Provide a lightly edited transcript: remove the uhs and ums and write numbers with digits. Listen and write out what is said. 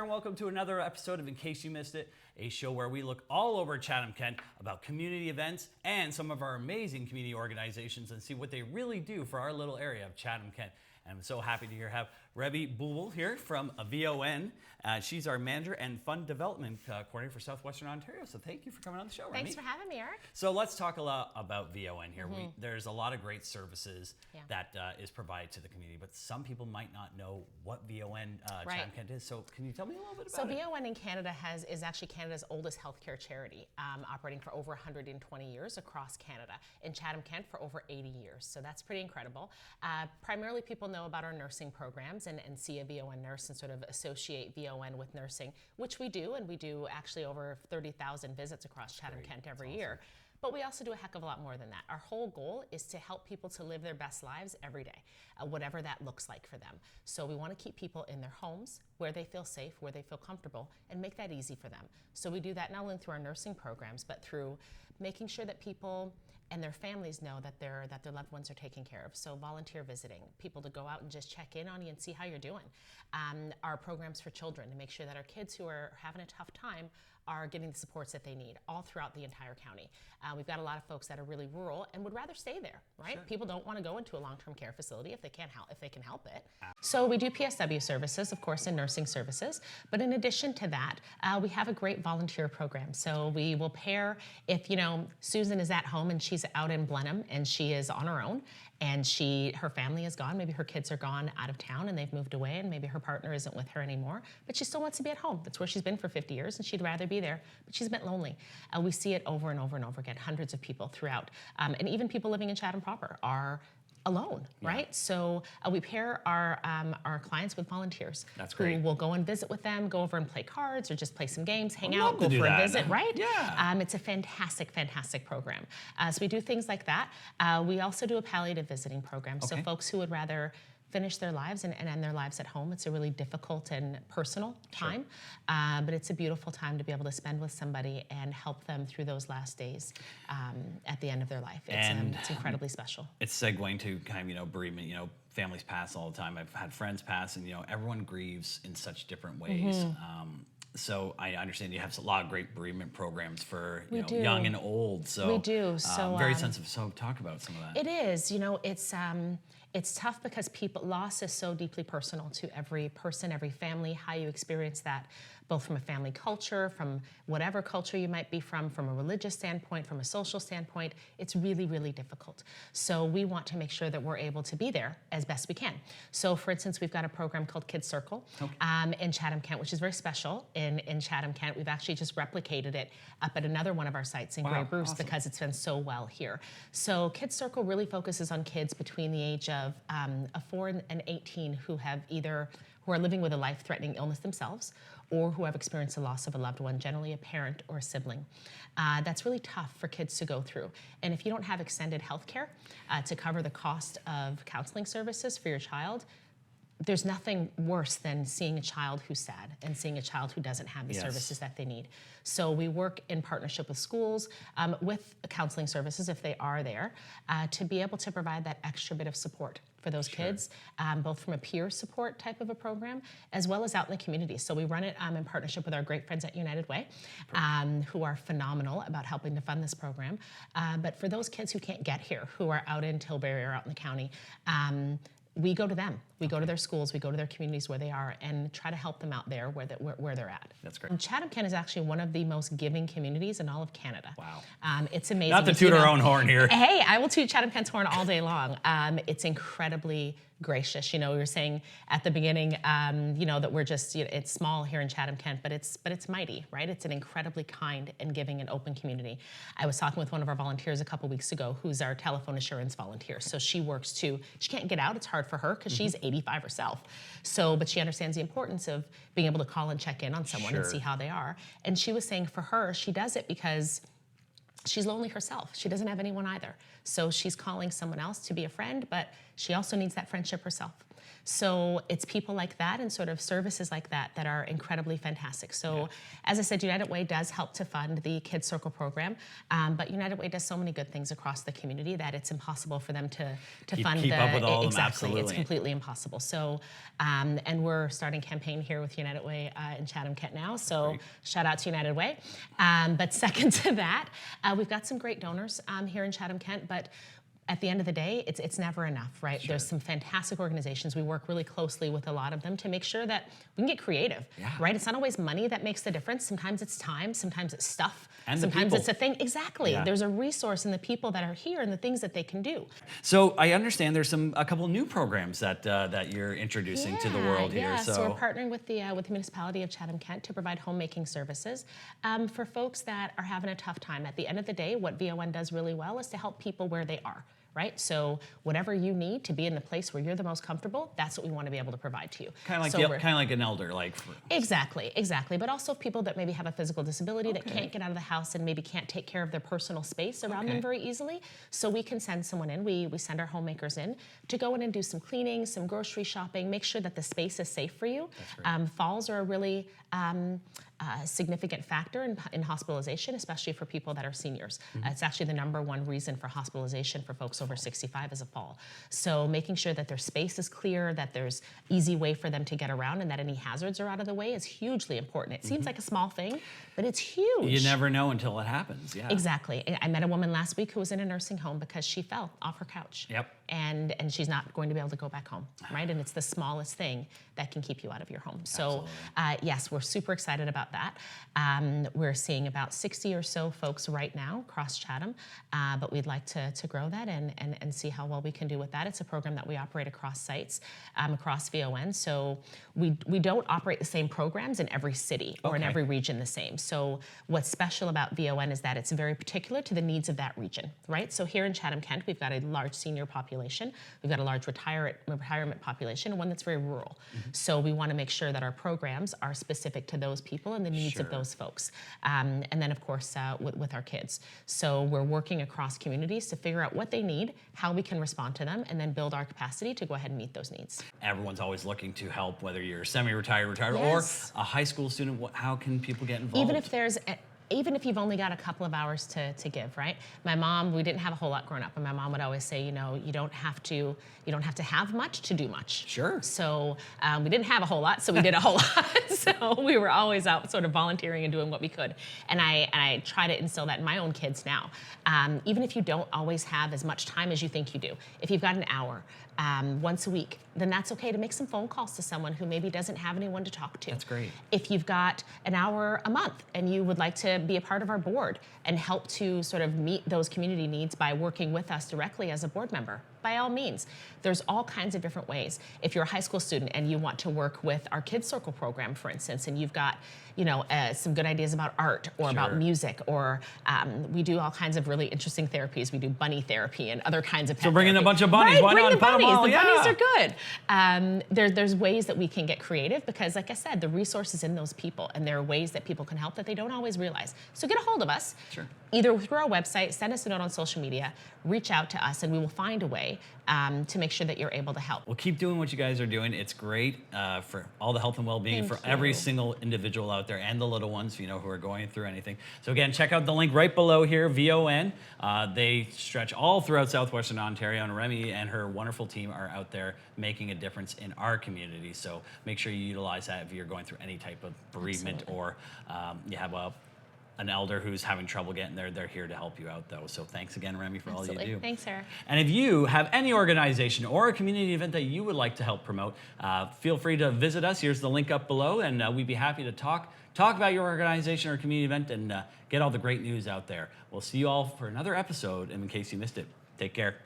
and welcome to another episode of In Case You Missed It, a show where we look all over Chatham-Kent about community events and some of our amazing community organizations and see what they really do for our little area of Chatham-Kent. And I'm so happy to have Remy Boulbol here from VON. She's our manager and fund development coordinator for Southwestern Ontario. So thank you for coming on the show, Remy. Thanks for having me, Eric. So let's talk a lot about VON here. There's a lot of great services that is provided to the community, but some people might not know what VON Chatham-Kent is. So can you tell me a little bit about it? So VON in Canada is actually Canada's oldest healthcare charity, operating for over 120 years across Canada. In Chatham-Kent for over 80 years. So that's pretty incredible. Primarily people know about our nursing programs and see a VON nurse and sort of associate VON with nursing, which we do, and we do actually over 30,000 visits across Chatham-Kent every year. But we also do a heck of a lot more than that. Our whole goal is to help people to live their best lives every day, whatever that looks like for them. So we want to keep people in their homes, where they feel safe, where they feel comfortable, and make that easy for them. So we do that not only through our nursing programs, but through making sure that people and their families know that their loved ones are taken care of. So volunteer visiting, people to go out and just check in on you and see how you're doing. Our programs for children to make sure that our kids who are having a tough time are getting the supports that they need all throughout the entire county. We've got a lot of folks that are really rural and would rather stay there, right? Sure. People don't want to go into a long-term care facility if they can help it. So we do PSW services, of course, and nursing services. But in addition to that, we have a great volunteer program. So we will pair, if Susan is at home and she's out in Blenheim and she is on her own, and her family is gone, maybe her kids are gone out of town and they've moved away, and maybe her partner isn't with her anymore, but she still wants to be at home. That's where she's been for 50 years, and she'd rather be there, but she's a bit lonely. We see it over and over and over again, hundreds of people throughout. And even people living in Chatham proper are alone, right? So we pair our clients with volunteers. That's great. Who will go and visit with them, go over and play cards or just play some games, hang out, go for a visit, right? Yeah. It's a fantastic, fantastic program. So we do things like that. We also do a palliative visiting program. So folks who would rather finish their lives and end their lives at home. It's a really difficult and personal time, but it's a beautiful time to be able to spend with somebody and help them through those last days at the end of their life. It's incredibly special. It's segueing to kind of, bereavement, families pass all the time. I've had friends pass, and, everyone grieves in such different ways. So I understand you have a lot of great bereavement programs for young and old. So we do. So very sensitive. So talk about some of that. It is. It's tough because loss is so deeply personal to every person, every family. How you experience that, both from a family culture, from whatever culture you might be from a religious standpoint, from a social standpoint, it's really, really difficult. So we want to make sure that we're able to be there as best we can. So for instance, we've got a program called Kids Circle in Chatham-Kent, which is very special in Chatham-Kent. We've actually just replicated it up at another one of our sites in Grey Bruce because it's been so well here. So Kids Circle really focuses on kids between the age of 4 and 18 who are living with a life-threatening illness themselves, or who have experienced the loss of a loved one, generally a parent or a sibling. That's really tough for kids to go through. And if you don't have extended health care to cover the cost of counseling services for your child, there's nothing worse than seeing a child who's sad and seeing a child who doesn't have the services that they need. So we work in partnership with schools, with counseling services if they are there, to be able to provide that extra bit of support for those kids, both from a peer support type of a program, as well as out in the community. So we run it in partnership with our great friends at United Way, who are phenomenal about helping to fund this program. But for those kids who can't get here, who are out in Tilbury or out in the county, we go to them. We go to their schools, we go to their communities where they are, and try to help them out there where they're at. That's great. Chatham-Kent is actually one of the most giving communities in all of Canada. Wow. It's amazing. Not to toot our own horn here. Hey, I will toot Chatham-Kent's horn all day long. It's incredibly gracious. We were saying at the beginning, that we're just, it's small here in Chatham-Kent, but it's mighty, right? It's an incredibly kind and giving and open community. I was talking with one of our volunteers a couple weeks ago, who's our telephone assurance volunteer. So she works she can't get out. It's hard for her because she's 85 herself. But she understands the importance of being able to call and check in on someone and see how they are. And she was saying for her, she does it because she's lonely herself. She doesn't have anyone either. So she's calling someone else to be a friend, but she also needs that friendship herself. So it's people like that and sort of services like that that are incredibly fantastic. So as I said, United Way does help to fund the Kids Circle program, but United Way does so many good things across the community that it's impossible for them to fund keep up with all of them, exactly. It's absolutely. completely impossible. So, and we're starting a campaign here with United Way in Chatham-Kent now. So Great. shout out to United Way. But second to that, we've got some great donors here in Chatham-Kent, but at the end of the day, it's never enough, right? Sure. There's some fantastic organizations. We work really closely with a lot of them to make sure that we can get creative, Yeah. right? It's not always money that makes the difference. Sometimes it's time, sometimes it's stuff, And the sometimes people. it's a thing. Exactly. Yeah. There's a resource in the people that are here and the things that they can do. So I understand there's a couple new programs that you're introducing to the world here. Yeah, so we're partnering with the municipality of Chatham-Kent to provide homemaking services for folks that are having a tough time. At the end of the day, what VON does really well is to help people where they are. Right? So whatever you need to be in the place where you're the most comfortable, that's what we want to be able to provide to you. Kind of like an elder, like. Exactly. But also people that maybe have a physical disability that can't get out of the house and maybe can't take care of their personal space around them very easily. So we can send someone in. We send our homemakers in to go in and do some cleaning, some grocery shopping, make sure that the space is safe for you. Falls are a really significant factor in hospitalization, especially for people that are seniors. It's actually the #1 reason for hospitalization for folks over 65 is a fall. So making sure that their space is clear, that there's easy way for them to get around, and that any hazards are out of the way is hugely important. It seems like a small thing, but it's huge. You never know until it happens. Yeah. Exactly. I met a woman last week who was in a nursing home because she fell off her couch. Yep. And she's not going to be able to go back home, right? And it's the smallest thing that can keep you out of your home. So yes, we're super excited about that. We're seeing about 60 or so folks right now across Chatham, but we'd like to grow that and see how well we can do with that. It's a program that we operate across sites, across VON. So we don't operate the same programs in every city or in every region the same. So what's special about VON is that it's very particular to the needs of that region, right? So here in Chatham-Kent, we've got a large senior population. We've got a large retirement population, and one that's very rural. So we want to make sure that our programs are specific to those people and the needs of those folks. And then, of course, with our kids. So we're working across communities to figure out what they need, how we can respond to them, and then build our capacity to go ahead and meet those needs. Everyone's always looking to help, whether you're semi-retired, retired, Yes. or a high school student. How can people get involved? Even if you've only got a couple of hours to give, right? My mom, we didn't have a whole lot growing up, and my mom would always say, you don't have to have much to do much. Sure. So we didn't have a whole lot, so we did a whole lot. So we were always out sort of volunteering and doing what we could. And I try to instill that in my own kids now. Even if you don't always have as much time as you think you do, if you've got an hour once a week, then that's okay to make some phone calls to someone who maybe doesn't have anyone to talk to. That's great. If you've got an hour a month and you would like to be a part of our board and help to sort of meet those community needs by working with us directly as a board member, by all means. There's all kinds of different ways. If you're a high school student and you want to work with our Kids Circle program, for instance, and you've got some good ideas about art or about music, or we do all kinds of really interesting therapies. We do bunny therapy and other kinds of pet So bring in a therapy. bunch of bunnies. Right, Why bring not the put 'em bunnies. all? The Yeah. bunnies are good. There's ways that we can get creative because, like I said, the resources in those people, and there are ways that people can help that they don't always realize. So get a hold of us. Sure. Either through our website, send us a note on social media, reach out to us, and we will find a way to make sure that you're able to help. Well, keep doing what you guys are doing. It's great for all the health and well-being Thank for every you. single individual out there and the little ones, who are going through anything. So again, check out the link right below here, VON. They stretch all throughout southwestern Ontario, and Remy and her wonderful team are out there making a difference in our community. So make sure you utilize that if you're going through any type of bereavement or you have an elder who's having trouble getting there. They're here to help you out, though. So thanks again, Remy, for all you do. Thanks, Sarah. And if you have any organization or a community event that you would like to help promote, feel free to visit us. Here's the link up below, and we'd be happy to talk about your organization or community event and get all the great news out there. We'll see you all for another episode, and in case you missed it, take care.